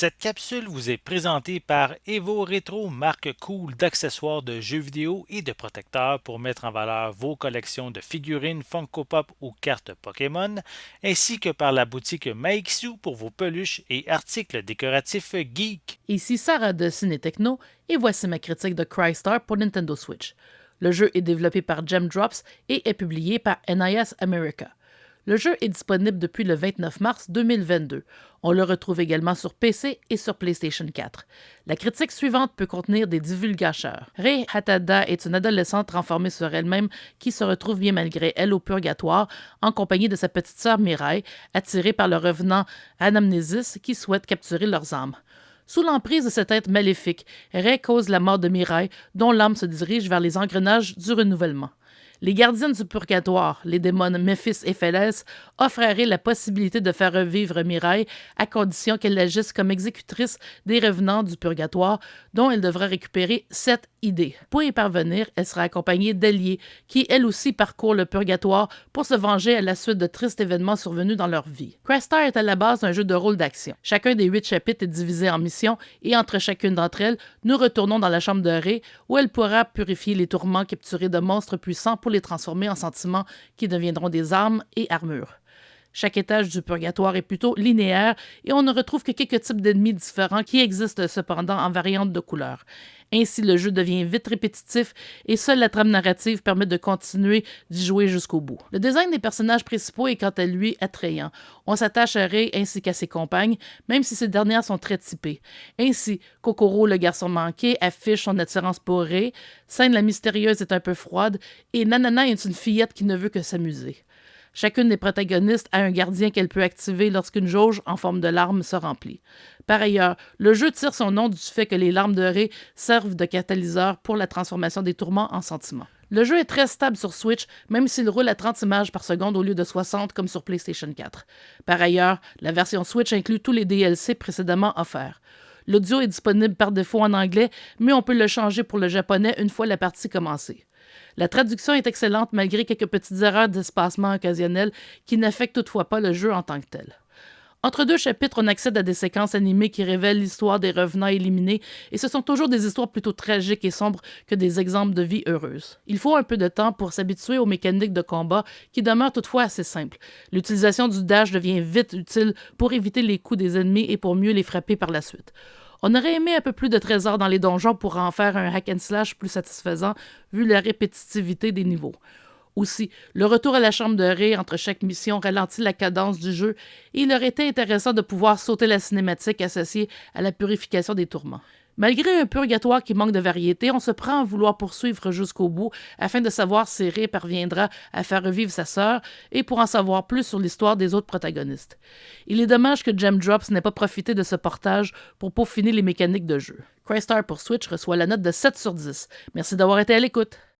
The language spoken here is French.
Cette capsule vous est présentée par Evo Retro, marque cool d'accessoires de jeux vidéo et de protecteurs pour mettre en valeur vos collections de figurines Funko Pop ou cartes Pokémon, ainsi que par la boutique Maixu pour vos peluches et articles décoratifs geek. Ici Sarah de Ciné Techno et voici ma critique de Crystar pour Nintendo Switch. Le jeu est développé par Gem Drops et est publié par NIS America. Le jeu est disponible depuis le 29 mars 2022. On le retrouve également sur PC et sur PlayStation 4. La critique suivante peut contenir des divulgateurs. Rei Hatada est une adolescente renfermée sur elle-même qui se retrouve bien malgré elle au purgatoire en compagnie de sa petite sœur Mirai, attirée par le revenant Anamnesis qui souhaite capturer leurs âmes. Sous l'emprise de cet être maléfique, Rei cause la mort de Mirai, dont l'âme se dirige vers les engrenages du renouvellement. Les gardiennes du purgatoire, les démons Méphis et Phélès, offrent à Rei la possibilité de faire revivre Mirai à condition qu'elle agisse comme exécutrice des revenants du purgatoire, dont elle devra récupérer 7 idées. Pour y parvenir, elle sera accompagnée d'alliés qui, elles aussi, parcourent le purgatoire pour se venger à la suite de tristes événements survenus dans leur vie. Crystar est à la base un jeu de rôle d'action. Chacun des 8 chapitres est divisé en missions et entre chacune d'entre elles, nous retournons dans la chambre de Rei où elle pourra purifier les tourments capturés de monstres puissants pour les transformer en sentiments qui deviendront des armes et armures. Chaque étage du purgatoire est plutôt linéaire et on ne retrouve que quelques types d'ennemis différents qui existent cependant en variantes de couleurs. Ainsi, le jeu devient vite répétitif et seule la trame narrative permet de continuer d'y jouer jusqu'au bout. Le design des personnages principaux est quant à lui attrayant. On s'attache à Rei ainsi qu'à ses compagnes, même si ces dernières sont très typées. Ainsi, Kokoro, le garçon manqué, affiche son attirance pour Rei, Sen la mystérieuse est un peu froide et Nanana est une fillette qui ne veut que s'amuser. Chacune des protagonistes a un gardien qu'elle peut activer lorsqu'une jauge en forme de larme se remplit. Par ailleurs, le jeu tire son nom du fait que les larmes de Rei servent de catalyseur pour la transformation des tourments en sentiments. Le jeu est très stable sur Switch, même s'il roule à 30 images par seconde au lieu de 60 comme sur PlayStation 4. Par ailleurs, la version Switch inclut tous les DLC précédemment offerts. L'audio est disponible par défaut en anglais, mais on peut le changer pour le japonais une fois la partie commencée. La traduction est excellente malgré quelques petites erreurs d'espacement occasionnelles qui n'affectent toutefois pas le jeu en tant que tel. Entre deux chapitres, on accède à des séquences animées qui révèlent l'histoire des revenants éliminés et ce sont toujours des histoires plutôt tragiques et sombres que des exemples de vie heureuse. Il faut un peu de temps pour s'habituer aux mécaniques de combat qui demeurent toutefois assez simples. L'utilisation du dash devient vite utile pour éviter les coups des ennemis et pour mieux les frapper par la suite. On aurait aimé un peu plus de trésors dans les donjons pour en faire un hack and slash plus satisfaisant vu la répétitivité des niveaux. Aussi, le retour à la chambre de Rei entre chaque mission ralentit la cadence du jeu et il aurait été intéressant de pouvoir sauter la cinématique associée à la purification des tourments. Malgré un purgatoire qui manque de variété, on se prend à vouloir poursuivre jusqu'au bout afin de savoir si Rei parviendra à faire revivre sa sœur et pour en savoir plus sur l'histoire des autres protagonistes. Il est dommage que Gem Drops n'ait pas profité de ce portage pour peaufiner les mécaniques de jeu. Crystar pour Switch reçoit la note de 7 sur 10. Merci d'avoir été à l'écoute.